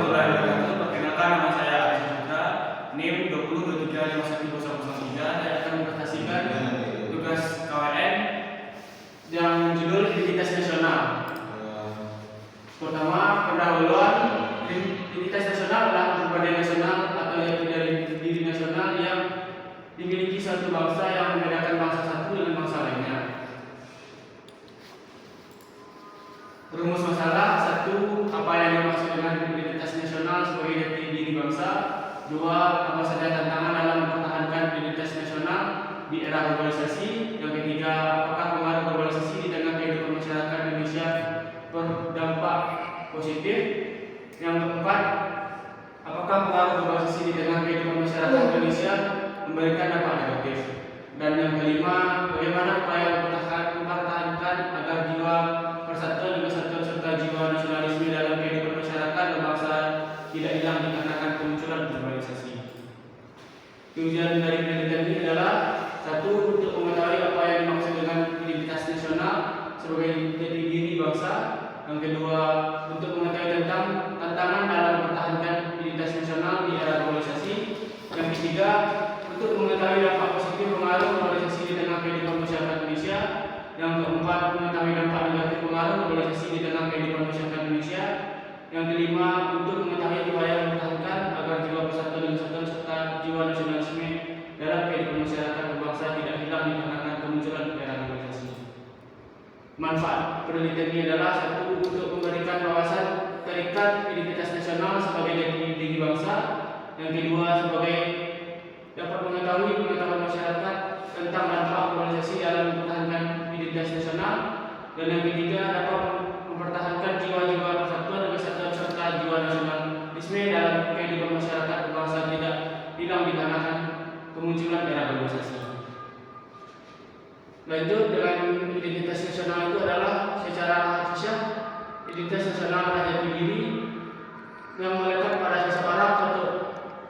warahmatullahi wabarakatuh. Perkenalkan, nama saya Aris Putra, NIM 20235103. Saya akan mempresentasikan tugas KWN yang judul Identitas Nasional. Pertama, pendahuluan. Identitas nasional adalah kepribadian nasional atau yaitu dari diri nasional yang dimiliki suatu bangsa yang membedakan bangsa satu dengan bangsa lainnya. Rumus masalah: 1. Apa yang dimaksud dengan identitas nasional sebagai jati diri bangsa? 2. Apa saja tantangan dalam mempertahankan identitas nasional di era globalisasi? Yang ketiga, apakah pengaruh globalisasi di tengah kehidupan masyarakat Indonesia berdampak positif? Yang keempat, apakah pengaruh globalisasi di tengah kehidupan masyarakat Indonesia memberikan dampak negatif? Dan yang kelima, bagaimana upaya mempertahankan agar jiwa persatuan dan kesatuan serta jiwa nasionalisme dalam kehidupan masyarakat dan bangsa tidak hilang dikarenakan kemunculan globalisasi. Tujuan dari penelitian ini adalah: 1. Untuk mengetahui apa yang dimaksud dengan identitas nasional sebagai jati diri bangsa. Yang kedua, untuk mengetahui tentang tantangan dalam mempertahankan identitas nasional di era globalisasi. Yang ketiga, untuk mengetahui dampak positif pengaruh globalisasi di tengah kehidupan masyarakat Indonesia. Yang keempat, mengetahui dampak negatif pengaruh globalisasi di tengah kehidupan masyarakat Indonesia. Yang kelima, untuk mengetahui upaya mempertahankan agar jiwa persatuan dan kesatuan serta jiwa nasionalisme dalam kehidupan masyarakat berbangsa tidak hilang dikarenakan kemunculan era globalisasi. Manfaat penelitian ini adalah: 1. Untuk memberikan wawasan terikat identitas nasional sebagai jati diri bangsa. Yang kedua, sebagai dapat mengetahui pengetahuan masyarakat tentang dampak globalisasi dalam mempertahankan identitas nasional. Dan yang ketiga, dapat mempertahankan jiwa-jiwa persatuan dan kesatuan serta jiwa nasionalisme dalam kehidupan masyarakat berbangsa tidak hilang dikarenakan kemunculan era globalisasi. Lanjut dengan identitas nasional itu adalah secara harfiah. Identitas nasional adalah jati diri yang melekat pada seseorang,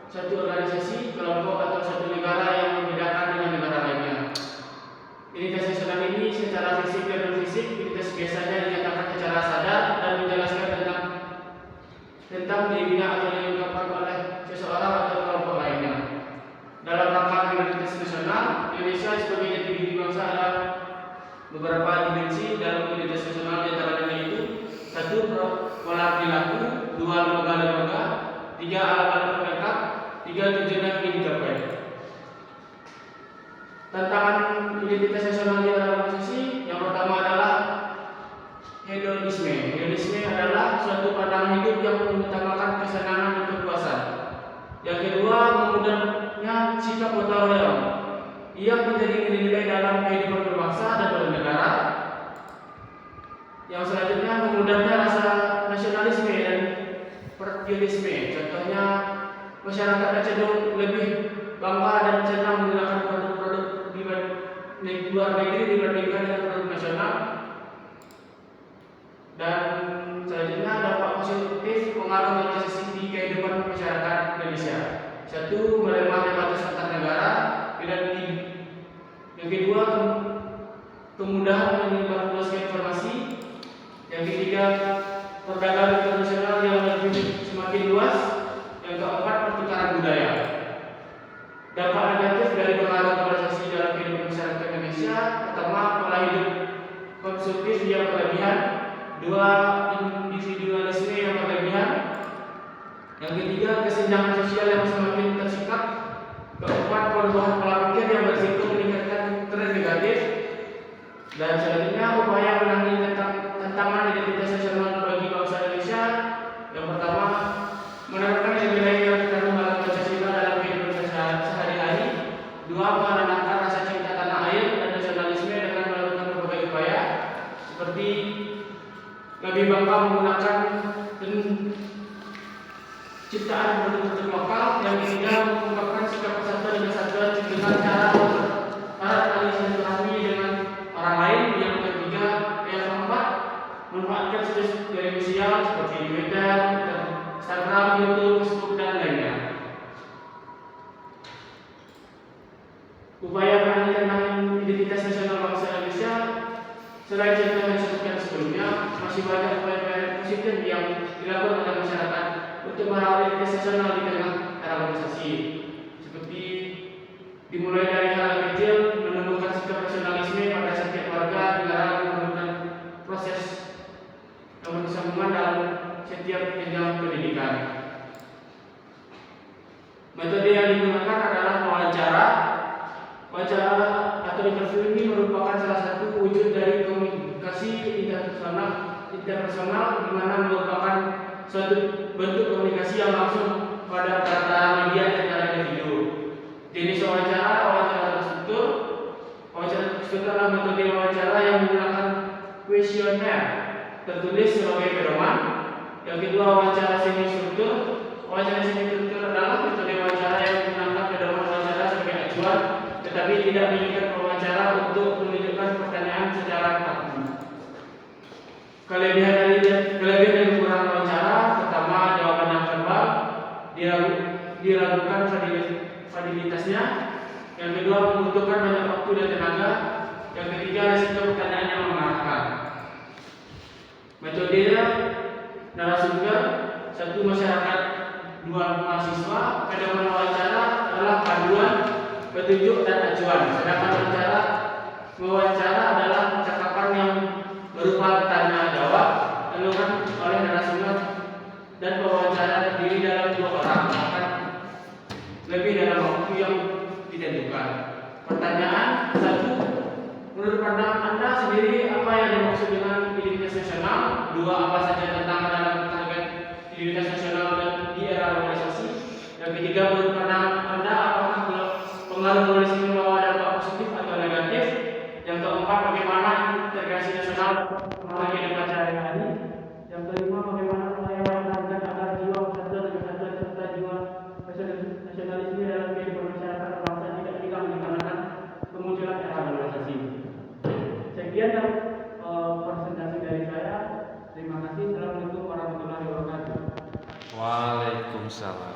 satu organisasi, kelompok atau satu negara yang membedakan dengan negara lainnya. Identitas nasional ini secara fisik dan non-fisik. Identitas biasanya dinyatakan secara sadar dan menjelaskan tentang dirinya atau diungkapkan oleh seseorang atau kelompok lainnya. Dalam rangka identitas nasional, Indonesia sebagai jati diri bangsa adalah beberapa dimensi dalam identitas nasional, diantaranya yaitu: 1. Pola perilaku, 2. Lembaga-lembaga, 3. alat-alat pelengkap, 3. tujuan yang ingin dicapai. Tantangan identitas nasional di era globalisasi yang pertama adalah hedonisme. Hedonisme adalah suatu pandangan hidup yang mengutamakan kesenangan dan kepuasan. Yang kedua, memudahnya sikap gotong royong yang menjadi nilai-nilai dalam kehidupan berbangsa dan bernegara. Yang selanjutnya, memudahnya rasa nasionalisme dan patriotisme. Contohnya, masyarakat cenderung lebih bangga dan senang menggunakan produk-produk di luar negeri dibandingkan dengan produk nasional. Dan selanjutnya, dampak positif pengaruh globalisasi di kehidupan masyarakat Indonesia. 1. Melemahnya batas antar negara. Yang kedua, kemudahan menyebarluaskan informasi. Yang ketiga, perdagangan internasional yang lebih semakin luas. Yang keempat, pertukaran budaya. Dampak negatif dari pengaruh globalisasi dalam kehidupan masyarakat Indonesia: pertama, pola hidup konsumtif yang berlebihan. 2. Individualisme yang berlebihan. Yang ketiga, kesenjangan sosial yang semakin tersikat. Keempat, perubahan pola pikir yang berisiko meningkatkan tren negatif. Dan selanjutnya, upaya menangani tantangan identitas nasional bagi bangsa Indonesia. Yang pertama, menerapkan nilai-nilai yang terkandung dalam Pancasila dalam kehidupan sehari-hari. 2. Menanamkan rasa cinta tanah air dan nasionalisme dengan melakukan berbagai upaya seperti lebih bangga menggunakan ciptaan produk-produk lokal. Yang ketiga, mengungkapkan sikap persatuan dan kesatuan dengan cara tali silaturahmi dengan orang lain. Yang keempat, manfaatkan media sosial seperti Twitter, Instagram, YouTube, Facebook, dan lainnya. Upaya penanganan identitas nasional bangsa Indonesia, selain contoh yang disebutkan sebelumnya, masih banyak upaya positif yang dilakukan oleh masyarakat untuk untuk merawat identitas nasional di tengah era globalisasi. Seperti dimulai dari hal kecil, menumbuhkan sikap nasionalisme pada setiap warga negara, memerlukan proses kebersambungan dalam setiap jenjang pendidikan. Metode yang digunakan adalah wawancara. Wawancara atau interview ini merupakan salah satu wujud dari komunikasi interpersonal, di mana merupakan suatu bentuk komunikasi yang langsung pada tata media antara individu. Jenis wawancara terstruktur. Wawancara terstruktur adalah metode wawancara yang menggunakan kuesioner tertulis sebagai pedoman. Yang kedua, wawancara semi struktur. Wawancara semi struktur adalah metode wawancara yang menggunakan pedoman wawancara sebagai acuan, tetapi tidak mengikat wawancara untuk menunjukkan pertanyaan secara kaku. Kelebihan dan kekurangan wawancara: pertama, jawaban yang verbal, diragukan validitasnya. Yang kedua, membutuhkan banyak waktu dan tenaga. Yang ketiga, risiko pertanyaan yang mengarahkan. Metode narasumber: satu, masyarakat; dua, mahasiswa. Pedoman wawancara adalah panduan, petunjuk, dan acuan. Sedangkan wawancara adalah percakapan yang berupa tanya jawab dilakukan oleh narasumber, dan pewawancara terdiri dalam 2 orang, akan lebih dalam waktu yang ditentukan. Pertanyaan: 1. Menurut pandangan Anda sendiri, apa yang dimaksud dengan identitas nasional? 2. Apa saja tantangan dalam target identitas nasional dan di era globalisasi? Yang ketiga, menurut pandangan Anda, apakah pengaruh globalisasi membawa dampak positif atau negatif? Yang keempat, bagaimana integrasi nasional mempengaruhi kehidupan sehari-hari? Yang kelima, bagaimana upaya mempertahankan agar jiwa persatuan dan kesatuan serta jiwa nasionalisme dalam kehidupan masyarakat bangsa tidak hilang dikarenakan kemunculan era globalisasi. Sekian presentasi dari saya. Terima kasih. Assalamualaikum warahmatullahi wabarakatuh. Waalaikumsalam.